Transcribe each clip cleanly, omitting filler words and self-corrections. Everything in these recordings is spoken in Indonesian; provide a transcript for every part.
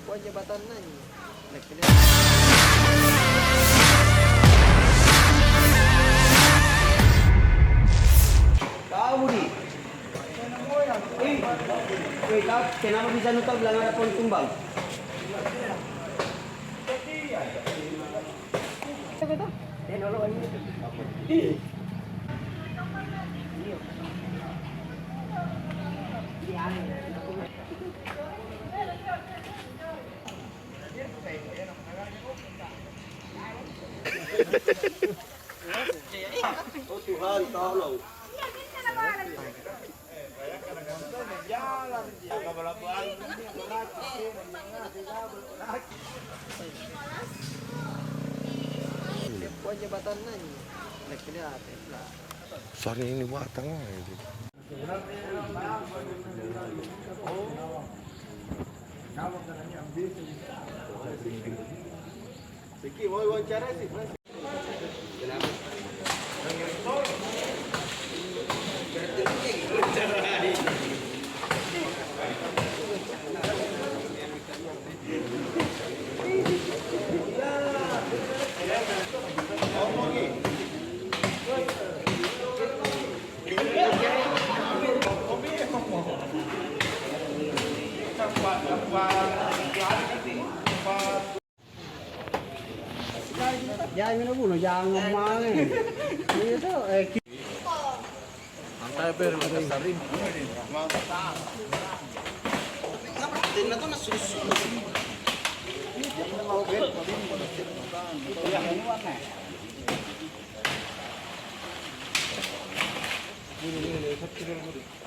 Buat jabatan nanya. Kau Budi. Kau kenapa bisa nutup bilang ada pohon tumbang? Oh Tuhan, tolong. Buat jabatan nanya. Kelihatan lah. Sorry ini batang itu. Siki mau wawancara sih. Jangan minum dulu, jangan ngomong. Itu Santai ber, sarin.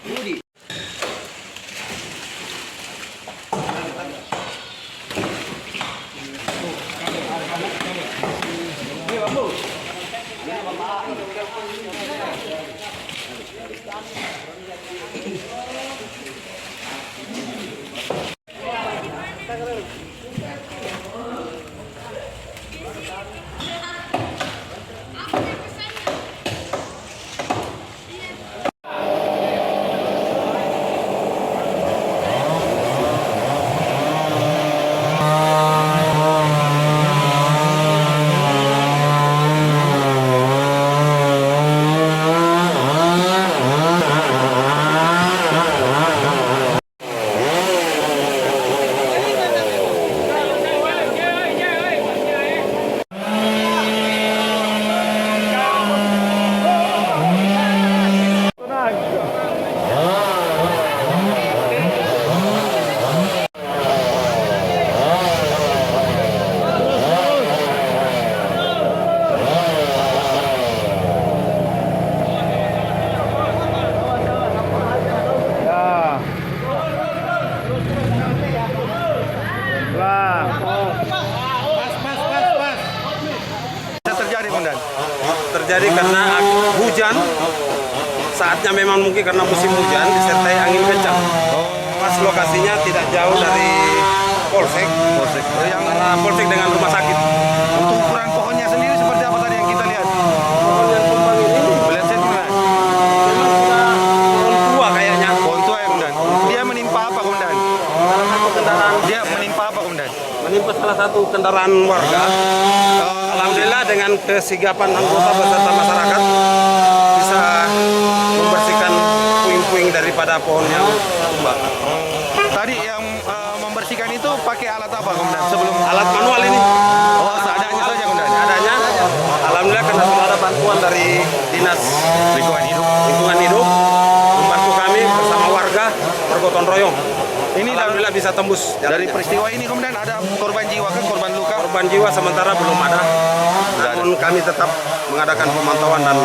Budi. Terjadi karena hujan, saatnya memang mungkin karena musim hujan disertai angin kencang. Pas lokasinya tidak jauh dari polsek yang polsek dengan rumah sakit. Untuk ukuran pohonnya sendiri seperti apa tadi yang kita lihat? Pohon yang tumbang ini Melihat saya juga. memang sudah pohon tua kayaknya. Pohon tua ya Komandan. Dia menimpa apa Komandan? Salah satu kendaraan Dia menimpa apa Komandan? menimpa salah satu kendaraan warga. Alhamdulillah dengan kesigapan anggota beserta masyarakat bisa membersihkan puing-puing daripada pohon yang tumbang. Tadi yang membersihkan itu pakai alat apa Komandan? Sebelum Alat manual ini Oh, seadanya saja Komandan. adanya. Alhamdulillah karena sudah ada bantuan dari Dinas Lingkungan hidup. Lingkungan Hidup membantu kami bersama warga bergotong royong. Ini Alhamdulillah bisa tembus dari jalannya. peristiwa ini Komandan ada korban jiwa kan, korban luka? Korban jiwa sementara belum ada, namun kami tetap mengadakan pemantauan dan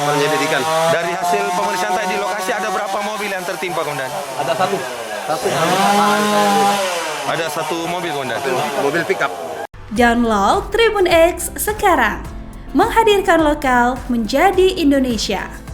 penyelidikan. Dari hasil pemeriksaan tadi di lokasi ada berapa mobil yang tertimpa Komandan? Ada satu Ada satu mobil Komandan. mobil pickup. Download Tribun X sekarang, menghadirkan lokal menjadi Indonesia.